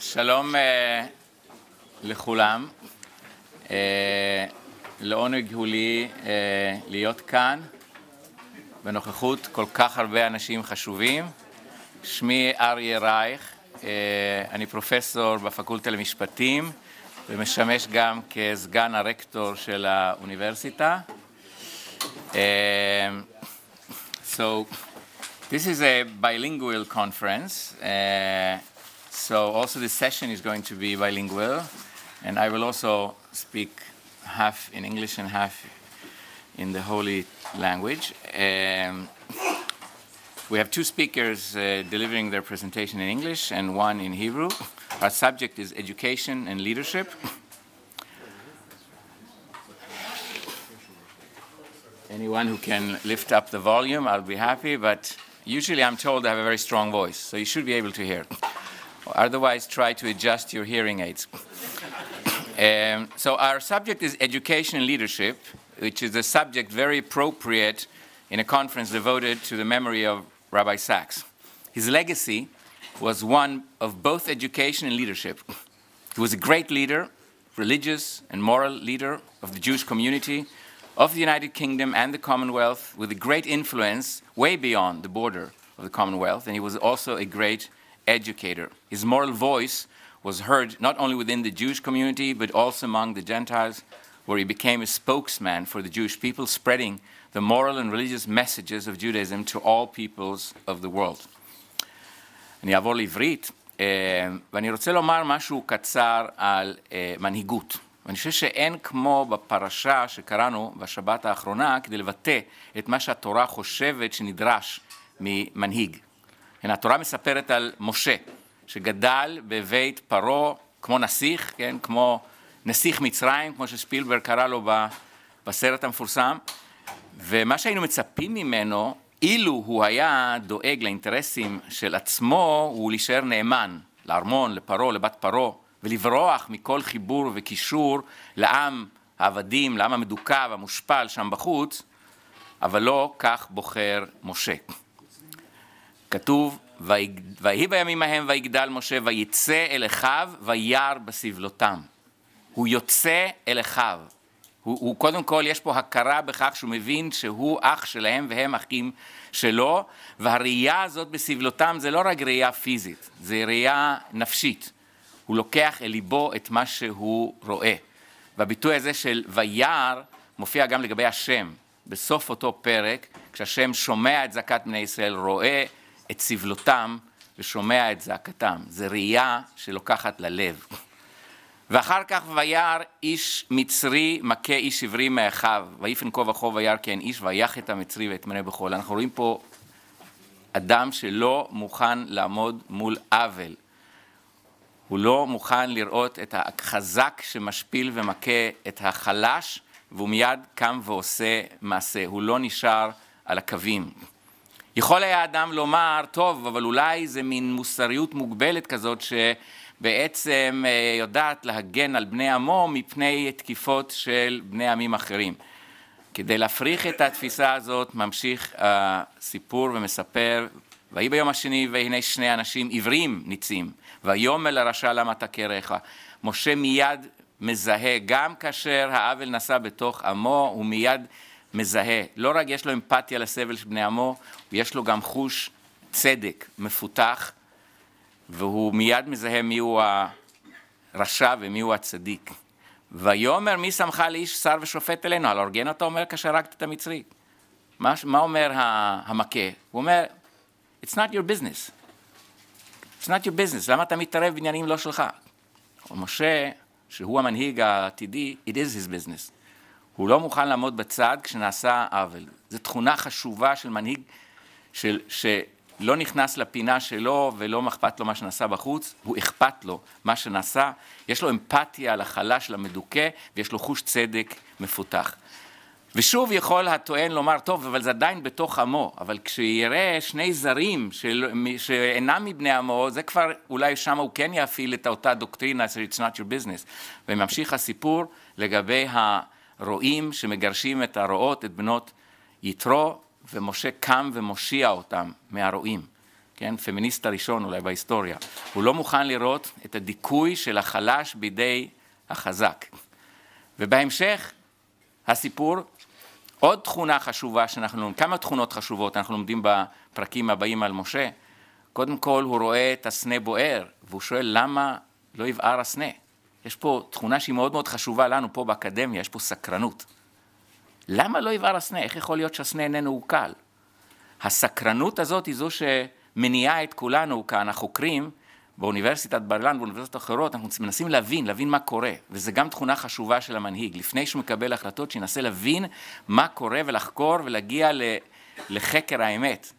שלום לכולם. לעונג הוא לי להיות כאן בנוכחות כל כך הרבה אנשים חשובים. שמי אריה רייך, אני פרופסור בפקולטה למשפטים ומשמש גם כסגן הרקטור של האוניברסיטה. So this is a bilingual conference. So also this session is going to be bilingual, and I will also speak half in English and half in the holy language. We have two speakers delivering their presentation in English and one in Hebrew. Our subject is education and leadership. Anyone who can lift up the volume, I'll be happy, but usually I'm told I have a very strong voice, so you should be able to hear. Otherwise, try to adjust your hearing aids. So our subject is education and leadership, which is a subject very appropriate in a conference devoted to the memory of Rabbi Sachs. His legacy was one of both education and leadership. He was a great leader, religious and moral leader of the Jewish community, of the United Kingdom and the Commonwealth, with a great influence way beyond the border of the Commonwealth, and he was also a great educator. His moral voice was heard not only within the Jewish community, but also among the Gentiles, where he became a spokesman for the Jewish people, spreading the moral and religious messages of Judaism to all peoples of the world. אני אעבור לעברית, ואני רוצה לומר משהו קצר על מנהיגות. ואני חושב שאין כמו בפרשה שקראנו בשבת האחרונה כדי לבטא את מה שהתורה חושבת שנדרש ממנהיג. התורה מספרת על משה, שגדל בבית פרעה כמו נסיך, כן? כמו נסיך מצרים, כמו שספילברג קרא לו בסרט המפורסם, ומה שהיינו מצפים ממנו, אילו הוא היה דואג לאינטרסים של עצמו, הוא להישאר נאמן לארמון, לפרעה, לבת פרעה, ולברוח מכל חיבור וקישור לעם העבדים, לעם המדוכא והמושפל שם בחוץ, אבל לא כך בוחר משה. כתוב, ויהי בימים ההם ויגדל משה ויצא אל אחיו וירא בסבלותם. הוא יוצא אל אחיו. הוא קודם כל, יש פה הכרה בכך שהוא מבין שהוא אח שלהם והם אחים שלו, והראייה הזאת בסבלותם זה לא רק ראייה פיזית, זה ראייה נפשית. הוא לוקח אל ליבו את מה שהוא רואה. והביטוי הזה של וירא מופיע גם לגבי השם. בסוף אותו פרק, כשהשם שומע את זעקת בני ישראל, רואה את סבלותם ושומע את זעקתם. זה ראייה שלוקחת ללב. ואחר כך וירא איש מצרי מכה איש עברי מאחיו, ויפן כה וכה וירא כי אין איש ויך את המצרי ואת מנה בחול. אנחנו רואים פה אדם שלא מוכן לעמוד מול עוול. הוא לא מוכן לראות את החזק שמשפיל ומכה את החלש, והוא מיד קם ועושה מעשה. הוא לא נשאר על הקווים. יכול היה אדם לומר, טוב, אבל אולי זה מין מוסריות מוגבלת כזאת שבעצם יודעת להגן על בני עמו מפני תקיפות של בני עמים אחרים. כדי להפריך את התפיסה הזאת ממשיך הסיפור ומספר, ויהי ביום השני והנה שני אנשים עברים ניצים, ויאמר לרשע למה תכה רעך. משה מיד מזהה, גם כאשר העוול נעשה בתוך עמו, הוא מיד מזהה. לא רק יש לו אמפתיה לסבל של בני עמו, יש לו גם חוש צדק מפותח, והוא מיד מזהה מיהו הרשע ומיהו הצדיק. ויאמר מי שמך לאיש שר ושופט אלינו? על אורגן אתה אומר כאשר הרגת את המצרי. מה אומר המכה? הוא אומר, it's not your business. It's not your business. למה אתה מתערב בעניינים לא שלך? משה, שהוא המנהיג העתידי, it is his business. הוא לא מוכן לעמוד בצד כשנעשה עוול. זו תכונה חשובה של מנהיג שלא נכנס לפינה שלו ולא אכפת לו מה שנעשה בחוץ, הוא אכפת לו מה שנעשה, יש לו אמפתיה לחלש, למדוכא, ויש לו חוש צדק מפותח. ושוב יכול הטוען לומר, טוב, אבל זה עדיין בתוך עמו, אבל כשיראה שני זרים שאינם מבני עמו, זה כבר אולי שם הוא כן יפעיל את אותה דוקטרינה, it's not your business. וממשיך הסיפור לגבי הרועים שמגרשים את הרועות, את בנות יתרו, ומשה קם ומושיע אותם מהרועים. כן? פמיניסט הראשון אולי בהיסטוריה. הוא לא מוכן לראות את הדיכוי של החלש בידי החזק. ובהמשך, הסיפור, עוד תכונה חשובה שאנחנו, כמה תכונות חשובות אנחנו לומדים בפרקים הבאים על משה. קודם כל הוא רואה את הסנה בוער, והוא שואל למה לא יבער הסנה. יש פה תכונה שהיא מאוד מאוד חשובה לנו פה באקדמיה, יש פה סקרנות. למה לא יבער הסנה? איך יכול להיות שהסנה איננו עוקל? הסקרנות הזאת היא זו שמניעה את כולנו כאן, החוקרים, באוניברסיטת בר-אילן, באוניברסיטת אחרות, אנחנו מנסים להבין מה קורה, וזה גם תכונה חשובה של המנהיג, לפני שהוא מקבל החלטות, שינסה להבין מה קורה ולחקור ולהגיע לחקר האמת.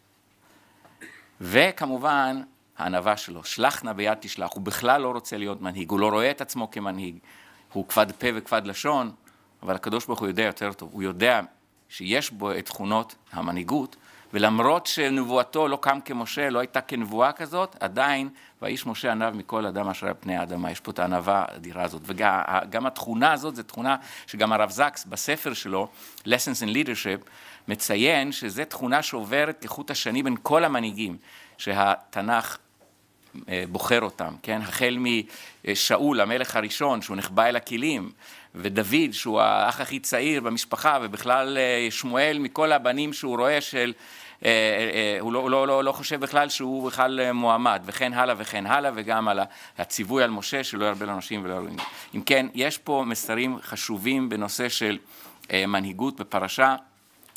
וכמובן, הענווה שלו, שלח נא ביד תשלח, הוא בכלל לא רוצה להיות מנהיג, הוא לא רואה את עצמו כמנהיג, הוא כבד פה וכבד לשון, אבל הקדוש ברוך הוא יודע יותר טוב, הוא יודע שיש בו את תכונות המנהיגות, ולמרות שנבואתו לא קם כמשה, לא הייתה כנבואה כזאת, עדיין, והאיש משה ענב מכל אדם אשר על פני האדמה, יש פה את הענווה האדירה הזאת, וגם התכונה הזאת, זו תכונה שגם הרב זקס בספר שלו, Lessons in Leadership, מציין שזו תכונה שעוברת כחוט השני בין כל המנהיגים, שהתנ"ך בוחר אותם, כן? החל משאול, המלך הראשון, שהוא נחבא אל הכלים, ודוד, שהוא האח הכי צעיר במשפחה, ובכלל שמואל, מכל הבנים שהוא רואה הוא לא חושב בכלל שהוא בכלל מועמד, וכן הלאה וכן הלאה, וגם על הציווי על משה, שלא ירבה לאנשים ולא ירבה. אם כן, יש פה מסרים חשובים בנושא של מנהיגות בפרשה.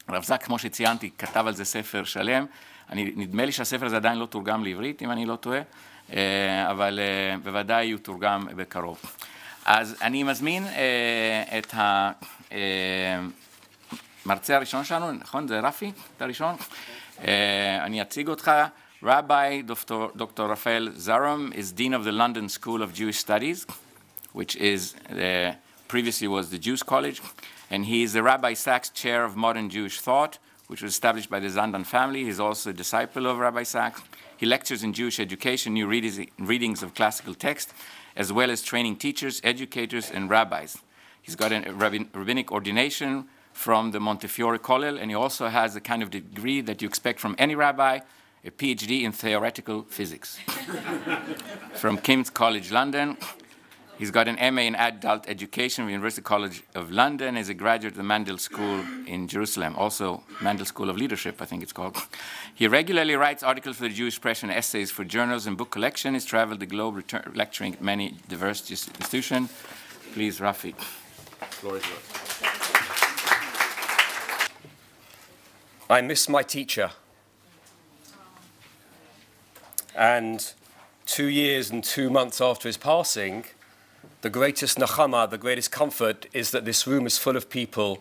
הרב זק, כמו שציינתי, כתב על זה ספר שלם. נדמה לי שהספר הזה עדיין לא תורגם לעברית, אם אני לא טועה, אבל בוודאי הוא תורגם בקרוב. אז אני מזמין את המרצה הראשון שלנו, נכון? זה רפי, אתה הראשון? אני אציג אותך. Rabbi Dr. Raphael Zarum is Dean of the London School of Jewish Studies, which is previously was the Jews College, and he is the Rabbi Sacks Chair of Modern Jewish Thought, which was established by the Zaban family. He's also a disciple of Rabbi Sacks. He lectures in Jewish education, new readings of classical text, as well as training teachers, educators, and rabbis. He's got a rabbinic ordination from the Montefiore Kollel, and he also has the kind of degree that you expect from any rabbi, a PhD in theoretical physics from King's College London. He's got an MA in adult education from the University College of London, as a graduate of the Mandel School in Jerusalem, also Mandel School of Leadership, I think it's called. He regularly writes articles for the Jewish press and essays for journals and book collection. He's traveled the globe lecturing at many diverse institutions. Please, Rafi, the floor is yours. I miss my teacher. And 2 years and 2 months after his passing, the greatest nachama, the greatest comfort, is that this room is full of people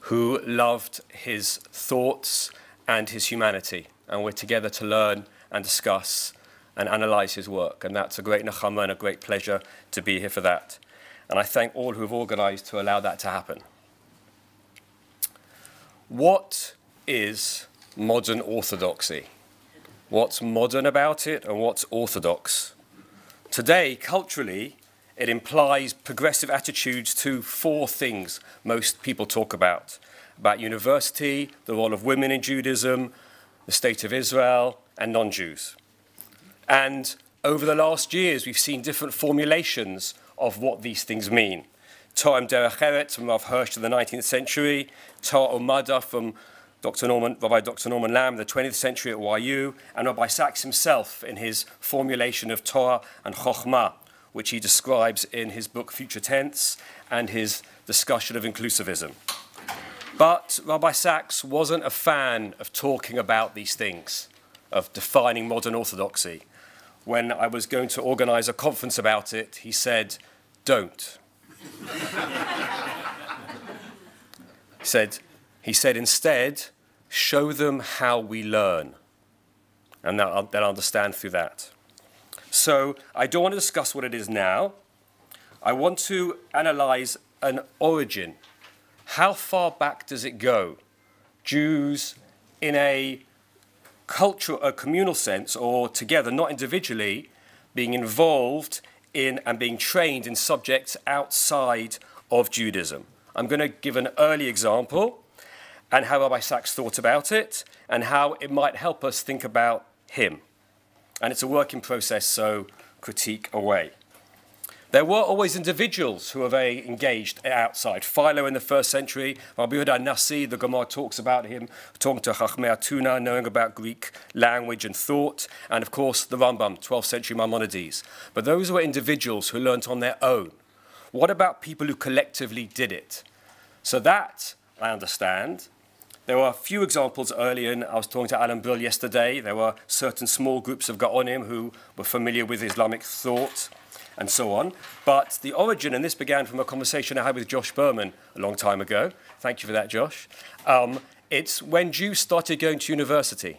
who loved his thoughts and his humanity. And we're together to learn and discuss and analyze his work. And that's a great nachama and a great pleasure to be here for that. And I thank all who have organized to allow that to happen. What is modern orthodoxy? What's modern about it and what's orthodox? Today, culturally, it implies progressive attitudes to 4 things most people talk about university, the role of women in Judaism, the state of Israel, and non-Jews. And over the last years, we've seen different formulations of what these things mean. Torah Derech Eretz from Rav Hirsch in the 19th century, Torah Umada from Rabbi Dr. Norman Lamb in the 20th century at YU, and Rabbi Sacks himself in his formulation of Torah and Chokhmah, which he describes in his book Future Tense and his discussion of inclusivism. But Rabbi Sacks wasn't a fan of talking about these things, of defining modern orthodoxy. When I was going to organize a conference about it, he said, "Don't." He said instead, show them how we learn, and they'll understand through that. So I don't want to discuss what it is now. I want to analyze an origin. How far back does it go? Jews in a cultural, a communal sense, or together, not individually, being involved in and being trained in subjects outside of Judaism. I'm going to give an early example and how Rabbi Sacks thought about it and how it might help us think about him. and it's a work in process, so critique away. There were always individuals who were very engaged outside. Philo in the 1st century, Rabbi Nasi, the Gemara talks about him, talking to Chachmei Atuna, knowing about Greek language and thought, and of course the Rambam, 12th century Maimonides. But those were individuals who learnt on their own. What about people who collectively did it? So that, I understand. There were a few examples earlier. I was talking to Alan Brill yesterday. There were certain small groups of Gaonim who were familiar with Islamic thought and so on. But the origin, and this began from a conversation I had with Josh Berman a long time ago. Thank you for that, Josh. It's when Jews started going to university.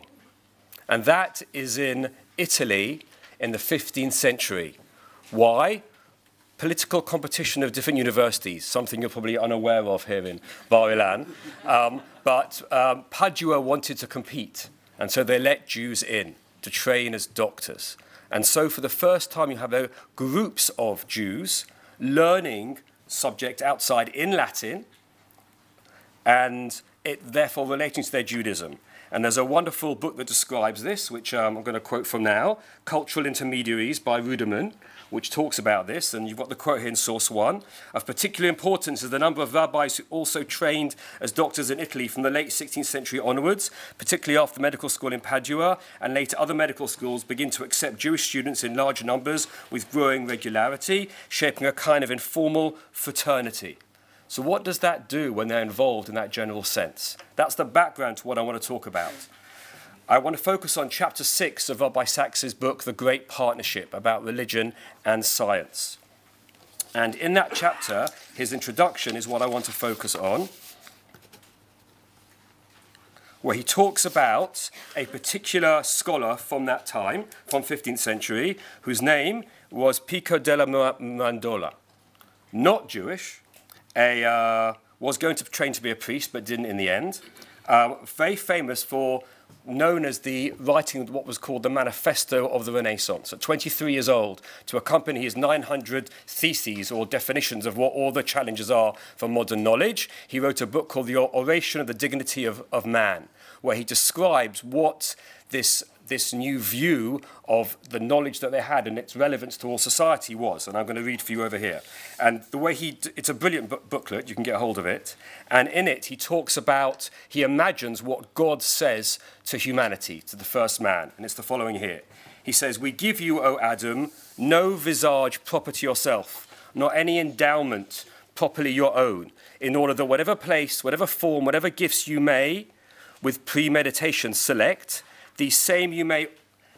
And that is in Italy in the 15th century. Why? Political competition of different universities, something you're probably unaware of here in Bar-Ilan. But Padua wanted to compete, and so they let Jews in to train as doctors. And so for the first time, you have groups of Jews learning subject outside in Latin, and it therefore relating to their Judaism. And there's a wonderful book that describes this, which I'm going to quote from now, Cultural Intermediaries by Ruderman, which talks about this, and you've got the quote here in source 1. Of particular importance is the number of rabbis who also trained as doctors in Italy from the late 16th century onwards, particularly after medical school in Padua, and later other medical schools begin to accept Jewish students in large numbers with growing regularity, shaping a kind of informal fraternity. So what does that do when they're involved in that general sense? That's the background to what I want to talk about. I want to focus on chapter 6 of Rabbi Sacks's book, The Great Partnership, about religion and science. And in that chapter, his introduction is what I want to focus on, where he talks about a particular scholar from that time, from 15th century, whose name was Pico della Mirandola. Not Jewish, was going to train to be a priest, but didn't in the end. Very famous for known as the writing of what was called the Manifesto of the Renaissance. At 23 years old, to accompany his 900 theses or definitions of what all the challenges are for modern knowledge, he wrote a book called The Oration of the Dignity of Man, where he describes what this new view of the knowledge that they had and its relevance to all society was. And I'm going to read for you over here. And the way it's a brilliant booklet, you can get a hold of it. And in it, he talks about, he imagines what God says to humanity, to the first man. And it's the following here. He says, "We give you, O Adam, no visage proper to yourself, nor any endowment properly your own, in order that whatever place, whatever form, whatever gifts you may, with premeditation select, these same you may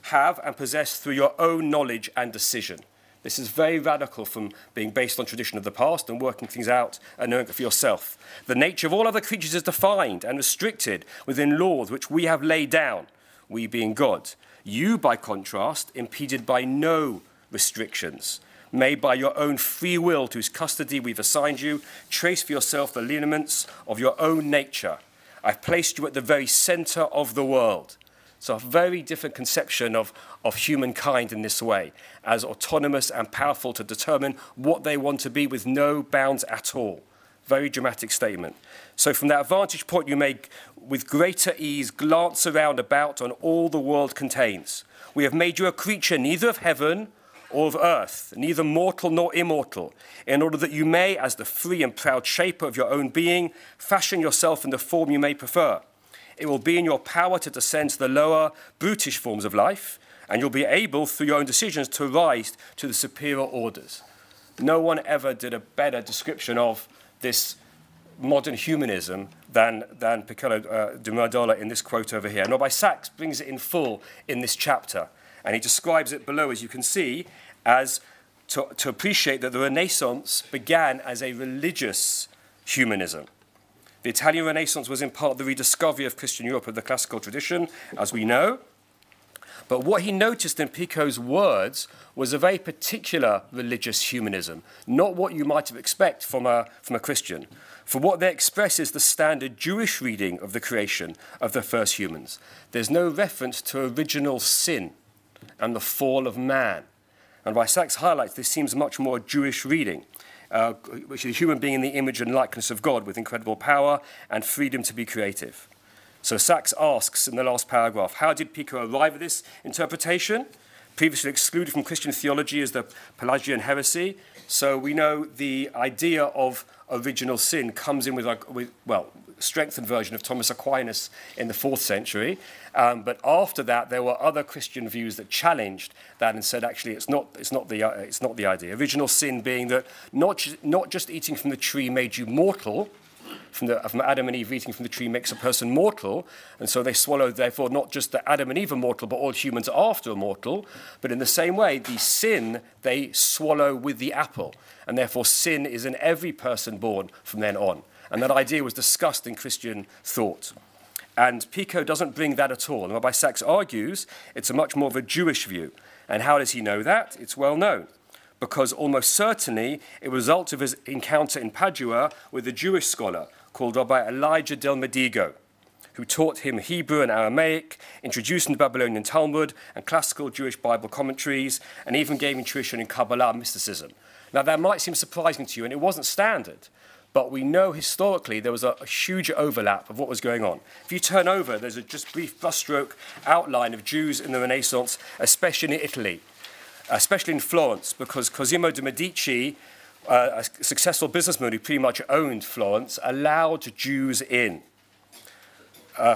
have and possess through your own knowledge and decision." This is very radical from being based on tradition of the past and working things out and knowing it for yourself. "The nature of all other creatures is defined and restricted within laws which we have laid down, we being God. You, by contrast, impeded by no restrictions, made by your own free will to whose custody we've assigned you, trace for yourself the lineaments of your own nature. I've placed you at the very center of the world." So a very different conception of humankind in this way, as autonomous and powerful to determine what they want to be with no bounds at all. Very dramatic statement. "So from that vantage point you may with greater ease glance around about on all the world contains. We have made you a creature neither of heaven or of earth, neither mortal nor immortal, in order that you may, as the free and proud shaper of your own being, fashion yourself in the form you may prefer. It will be in your power to descend to the lower, brutish forms of life, and you'll be able, through your own decisions, to rise to the superior orders." No one ever did a better description of this modern humanism than Piccolo de Mirandola in this quote over here. And Rabbi Sacks brings it in full in this chapter, and he describes it below, as you can see, as to appreciate that the Renaissance began as a religious humanism. The Italian Renaissance was in part the rediscovery of Christian Europe of the classical tradition, as we know. But what he noticed in Pico's words was a very particular religious humanism, not what you might have expected from a Christian. For what they express is the standard Jewish reading of the creation of the first humans. There's no reference to original sin and the fall of man. And by Sacks highlights, this seems much more a Jewish reading, which is a human being in the image and likeness of God with incredible power and freedom to be creative. So Sacks asks in the last paragraph, how did Pico arrive at this interpretation? previously excluded from Christian theology as the Pelagian heresy. So we know the idea of original sin comes in with strengthened version of Thomas Aquinas in the 4th century. But after that, there were other Christian views that challenged that and said, actually, it's not the idea. Original sin being that not just eating from the tree made you mortal, from Adam and Eve eating from the tree makes a person mortal, and so they swallow, therefore, not just that Adam and Eve are mortal, but all humans after are mortal. But in the same way, the sin they swallow with the apple, and therefore sin is in every person born from then on. And that idea was discussed in Christian thought. And Pico doesn't bring that at all. And Rabbi Sachs argues it's a much more of a Jewish view. And how does he know that? It's well known. Because almost certainly it was a result of his encounter in Padua with a Jewish scholar called Rabbi Elijah del Medigo, who taught him Hebrew and Aramaic, introduced him to Babylonian Talmud and classical Jewish Bible commentaries, and even gave him tuition in Kabbalah and mysticism. Now, that might seem surprising to you, and it wasn't standard. But we know historically there was a huge overlap of what was going on. If you turn over, there's a just brief brushstroke outline of Jews in the Renaissance, especially in Italy, especially in Florence, because Cosimo de' Medici, a successful businessman who pretty much owned Florence, allowed Jews in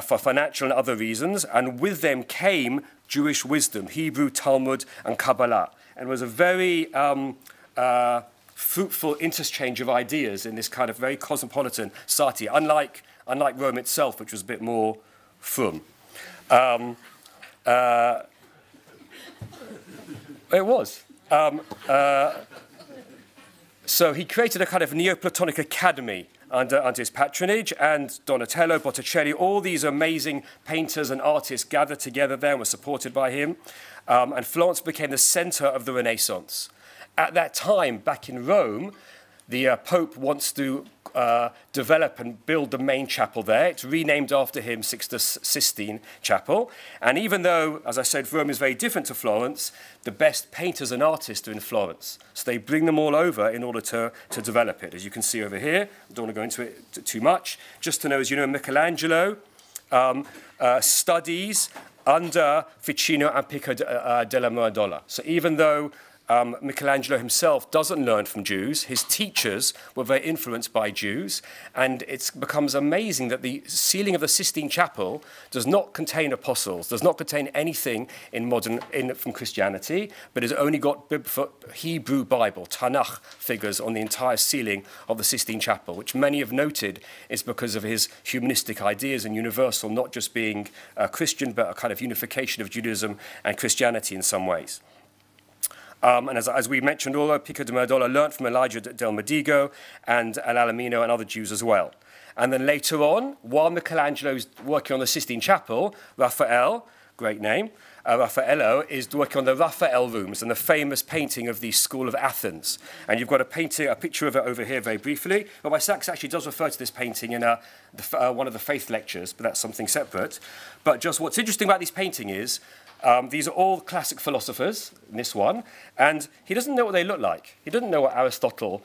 for financial and other reasons, and with them came Jewish wisdom, Hebrew, Talmud, and Kabbalah. And it was a very fruitful interchange of ideas in this kind of very cosmopolitan society, unlike Rome itself, which was a bit more frum. It was. So he created a kind of Neoplatonic academy under his patronage, and Donatello, Botticelli, all these amazing painters and artists gathered together there and were supported by him. And Florence became the center of the Renaissance. At that time, back in Rome, the Pope wants to develop and build the main chapel there. It's renamed after him, Sixtus Sistine Chapel. And even though, as I said, Rome is very different to Florence, the best painters and artists are in Florence. So they bring them all over in order to develop it. As you can see over here, I don't want to go into it too much. Just to know, as you know, Michelangelo studies under Ficino and Pico della Mirandola. So even though Michelangelo himself doesn't learn from Jews, his teachers were very influenced by Jews, and it becomes amazing that the ceiling of the Sistine Chapel does not contain apostles, does not contain anything from Christianity, but has only got Hebrew Bible, Tanakh figures on the entire ceiling of the Sistine Chapel, which many have noted is because of his humanistic ideas and universal, not just being Christian, but a kind of unification of Judaism and Christianity in some ways. And as we mentioned, although Pico de Mirandola learnt from Elijah del Medigo and Al-Alamino and other Jews as well. And then later on, while Michelangelo is working on the Sistine Chapel, Raphael, great name, Raffaello is working on the Raphael rooms and the famous painting of the School of Athens. And you've got a picture of it over here very briefly. Rabbi Sachs actually does refer to this painting in one of the faith lectures, but that's something separate. But just what's interesting about this painting is these are all classic philosophers in this one, and he doesn't know what they look like. He doesn't know what Aristotle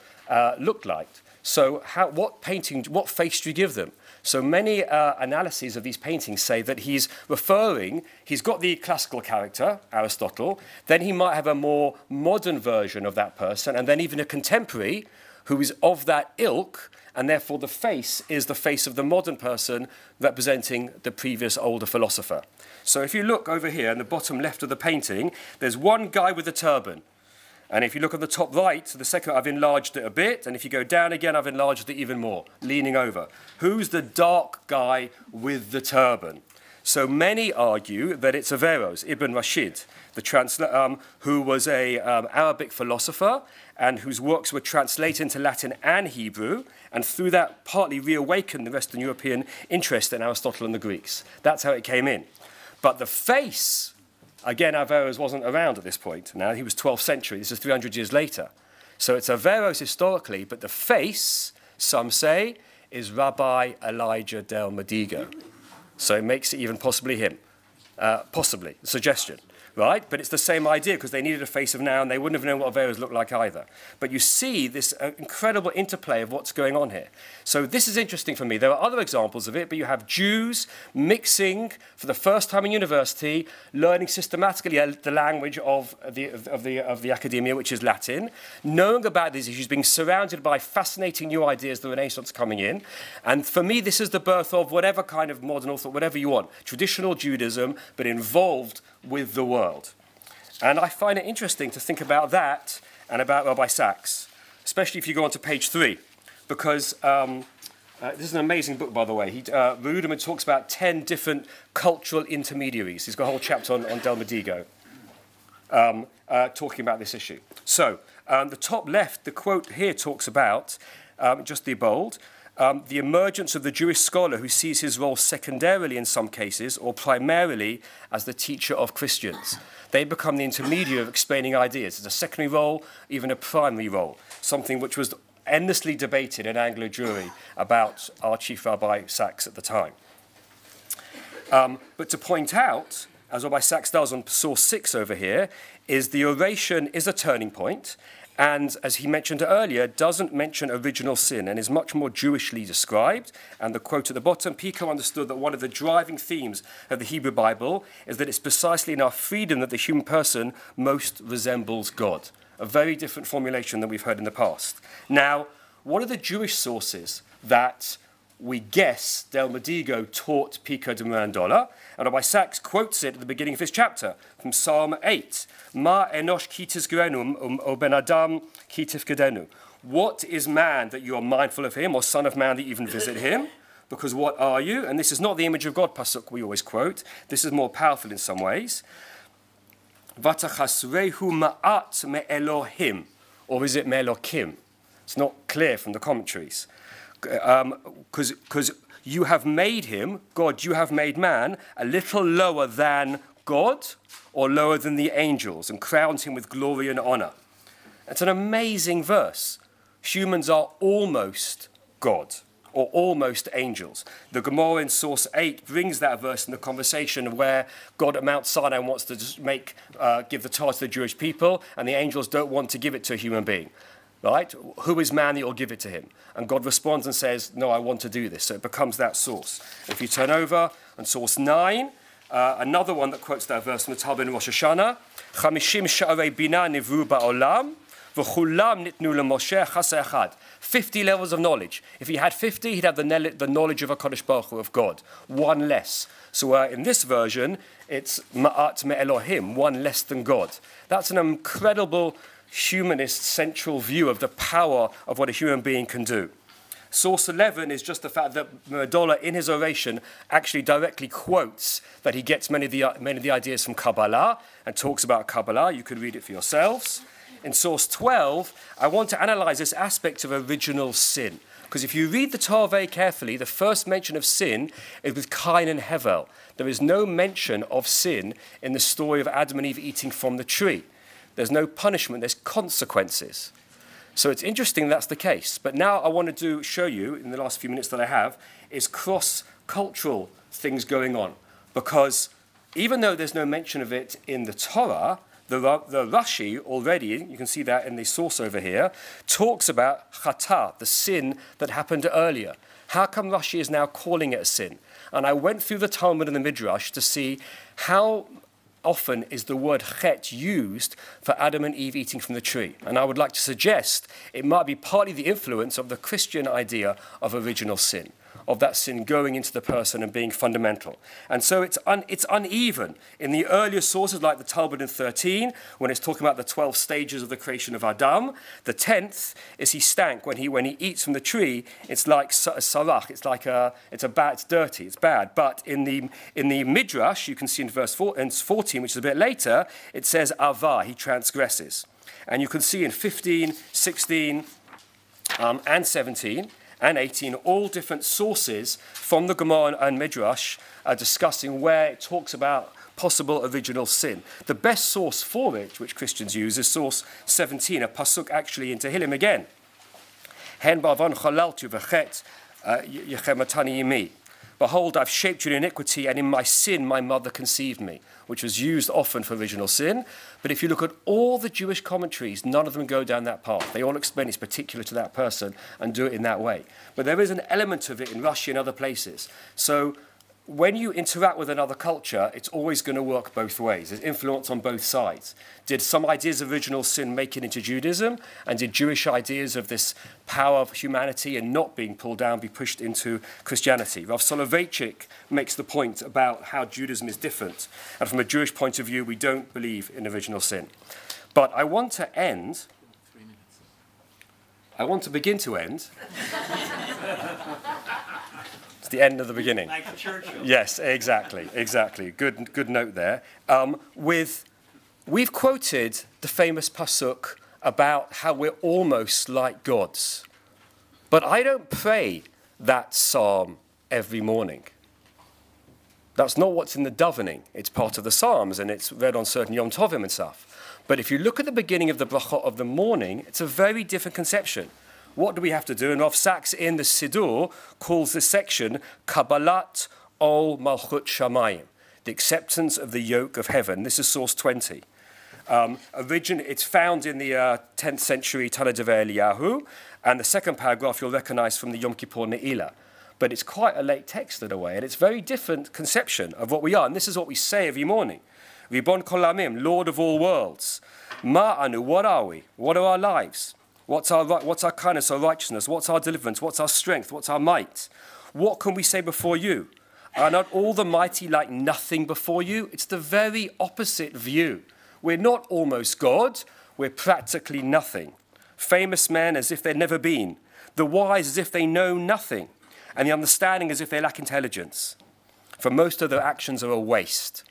looked like. So what face do you give them? So many analyses of these paintings say that he's got the classical character, Aristotle, then he might have a more modern version of that person, and then even a contemporary who is of that ilk, and therefore the face is the face of the modern person representing the previous older philosopher. So if you look over here in the bottom left of the painting, there's one guy with a turban. And if you look at the top right, so the second, I've enlarged it a bit, and if you go down again, I've enlarged it even more, leaning over. Who's the dark guy with the turban? So many argue that it's Averroes, Ibn Rashid, who was an Arabic philosopher and whose works were translated into Latin and Hebrew, and through that partly reawakened the Western European interest in Aristotle and the Greeks. That's how it came in. But the face, again, Averroes wasn't around at this point. Now, he was 12th century. This is 300 years later. So it's Averroes historically, but the face, some say, is Rabbi Elijah del Medigo. So it makes it even possibly him. Possibly, a suggestion. right? But it's the same idea because they needed a face of now and they wouldn't have known what Averas looked like either. But you see this incredible interplay of what's going on here. So this is interesting for me. There are other examples of it, but you have Jews mixing for the first time in university, learning systematically the language of the academia, which is Latin, knowing about these issues, being surrounded by fascinating new ideas, the Renaissance coming in. And for me, this is the birth of whatever kind of modern author, whatever you want, traditional Judaism, but involved with the world. And I find it interesting to think about that and about Rabbi Sacks, especially if you go on to page 3, because this is an amazing book, by the way. Ruderman talks about 10 different cultural intermediaries. He's got a whole chapter on Del Medigo talking about this issue. So the top left, the quote here talks about, just the bold, the emergence of the Jewish scholar who sees his role secondarily in some cases or primarily as the teacher of Christians. They become the intermediary of explaining ideas. It's a secondary role, even a primary role, something which was endlessly debated in Anglo Jewry about our Chief Rabbi Sacks at the time. But to point out, as Rabbi Sacks does on source 6 over here, is the oration is a turning point, and as he mentioned earlier, doesn't mention original sin and is much more Jewishly described. And the quote at the bottom, Pico understood that one of the driving themes of the Hebrew Bible is that it's precisely in our freedom that the human person most resembles God. A very different formulation than we've heard in the past. Now, what are the Jewish sources that we guess Del Medigo taught Pico de Mirandola? And Rabbi Sacks quotes it at the beginning of his chapter from Psalm 8. Ma enosh kitis grenum o ben adam kitif gedenu. What is man that you are mindful of him, or son of man that you even visit him? Because what are you? And this is not the image of God pasuk we always quote. This is more powerful in some ways. Vatachasrehu ma'at me Elohim, or is it me Elokim? It's not clear from the commentaries. Because you have made him, God, you have made man a little lower than God or lower than the angels and crowned him with glory and honor. It's an amazing verse. Humans are almost God or almost angels. The Gemara in source 8 brings that verse in the conversation of where God at Mount Sinai wants to just give the Torah to the Jewish people and the angels don't want to give it to a human being. Right? Who is man that you'll give it to him? And God responds and says, no, I want to do this. So it becomes that source. If you turn over on source 9, another one that quotes that verse from the Talmud in Rosh Hashanah, Chamishim sha'arei bina nivru ba'olam, v'chulam nitnu leMoshe chasei echad. 50 levels of knowledge. If he had 50, he'd have the knowledge of HaKadosh Baruch Hu, of God. One less. So in this version, it's ma'at me Elohim, one less than God. That's an incredible humanist central view of the power of what a human being can do. Source 11 is just the fact that Mirandola, in his oration, actually directly quotes that he gets many of the ideas from Kabbalah and talks about Kabbalah. You could read it for yourselves. In source 12, I want to analyze this aspect of original sin. Because if you read the Torah very carefully, the first mention of sin is with Cain and Hevel. There is no mention of sin in the story of Adam and Eve eating from the tree. There's no punishment, there's consequences. So it's interesting that's the case. But now I want to show you, in the last few minutes that I have, is cross-cultural things going on. Because even though there's no mention of it in the Torah, the Rashi already, you can see that in the source over here, talks about chata, the sin that happened earlier. How come Rashi is now calling it a sin? And I went through the Talmud and the Midrash to see how often is the word chet used for Adam and Eve eating from the tree. And I would like to suggest it might be partly the influence of the Christian idea of original sin, of that sin going into the person and being fundamental. And so it's uneven. In the earlier sources, like the Talmud in 13, when it's talking about the 12 stages of the creation of Adam, the 10th is he stank. When he eats from the tree, it's like sarach. It's dirty, it's bad. But in the Midrash, you can see in verse 14, which is a bit later, it says Ava, he transgresses. And you can see in 15, 16, and 17, and 18, all different sources from the Gemara and Midrash are discussing where it talks about possible original sin. The best source for it, which Christians use, is source 17, a pasuk actually in Tehillim again. Hen ba'avan chalaltu v'chet yechematani yimi. Behold, I've shaped you in iniquity, and in my sin my mother conceived me, which was used often for original sin. But if you look at all the Jewish commentaries, none of them go down that path. They all explain it's particular to that person and do it in that way. But there is an element of it in Russia and other places. So when you interact with another culture, it's always going to work both ways. There's influence on both sides. Did some ideas of original sin make it into Judaism? And did Jewish ideas of this power of humanity and not being pulled down be pushed into Christianity? Rav Soloveitchik makes the point about how Judaism is different. And from a Jewish point of view, we don't believe in original sin. But I want to end. I want to begin to end. It's the end of the beginning. Like Churchill. Yes, exactly. Good note there. We've quoted the famous pasuk about how we're almost like gods. But I don't pray that psalm every morning. That's not what's in the davening. It's part of the Psalms, and it's read on certain Yom Tovim and stuff. But if you look at the beginning of the brachot of the morning, it's a very different conception. What do we have to do? And Rav Sachs in the Siddur calls this section Kabbalat Ol Malchut Shamayim, the acceptance of the yoke of heaven. This is source 20. It's found in the 10th century Talmud Eliyahu, and the second paragraph you'll recognize from the Yom Kippur Ne'ilah. But it's quite a late text in a way, and it's a very different conception of what we are. And this is what we say every morning. Ribon Kol Amim, Lord of all worlds. Ma'anu, what are we? What are our lives? What's our kindness, our righteousness? What's our deliverance? What's our strength? What's our might? What can we say before you? Are not all the mighty like nothing before you? It's the very opposite view. We're not almost God, we're practically nothing. Famous men as if they'd never been. The wise as if they know nothing. And the understanding as if they lack intelligence. For most of their actions are a waste.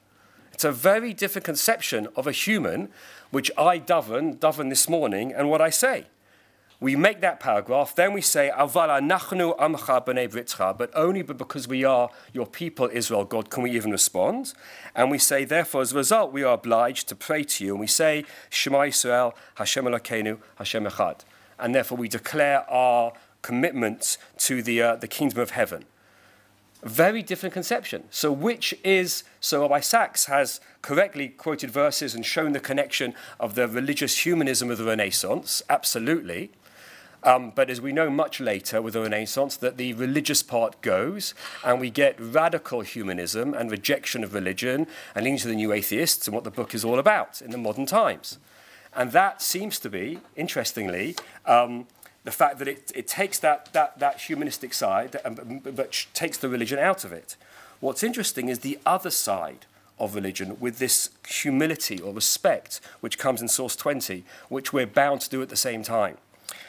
It's a very different conception of a human, which I govern this morning, and what I say. We make that paragraph, then we say, Aval anachnu amcha b'nei britcha, but only because we are your people, Israel, God, can we even respond. And we say, therefore, as a result, we are obliged to pray to you. And we say, Shema Yisrael, Hashem Elokeinu, Hashem Echad. And therefore, we declare our commitment to the kingdom of heaven. Very different conception. So Rabbi Sachs has correctly quoted verses and shown the connection of the religious humanism of the Renaissance, absolutely. But as we know much later with the Renaissance, that the religious part goes, and we get radical humanism and rejection of religion, and leading to the new atheists and what the book is all about in the modern times. And that seems to be, interestingly, the fact that it takes that humanistic side, but takes the religion out of it. What's interesting is the other side of religion with this humility or respect, which comes in source 20, which we're bound to do at the same time.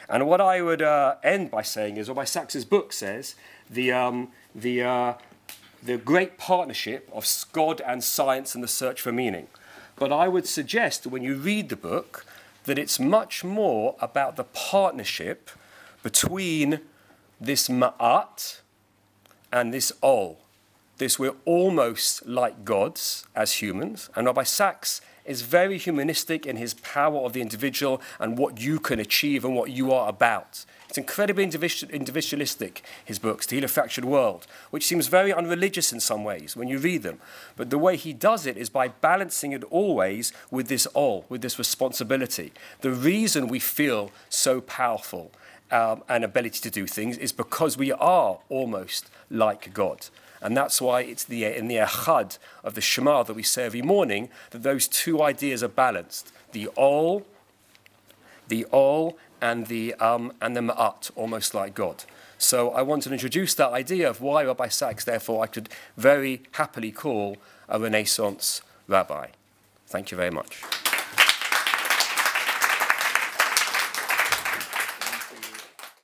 And what I would end by saying is, Rabbi Sachs's book says, the great partnership of God and science and the search for meaning. But I would suggest when you read the book that it's much more about the partnership between this ma'at and this ol. This we're almost like gods as humans. And Rabbi Sachs is very humanistic in his power of the individual and what you can achieve and what you are about. It's incredibly individualistic, his books, The Heal a Fractured World, which seems very unreligious in some ways when you read them. But the way he does it is by balancing it always with this ol, with this responsibility. The reason we feel so powerful and ability to do things is because we are almost like God. And that's why it's in the echad of the Shema that we say every morning that those two ideas are balanced. The ol and the ma'at, almost like God. So I want to introduce that idea of why Rabbi Sachs, therefore, I could very happily call a Renaissance rabbi. Thank you very much.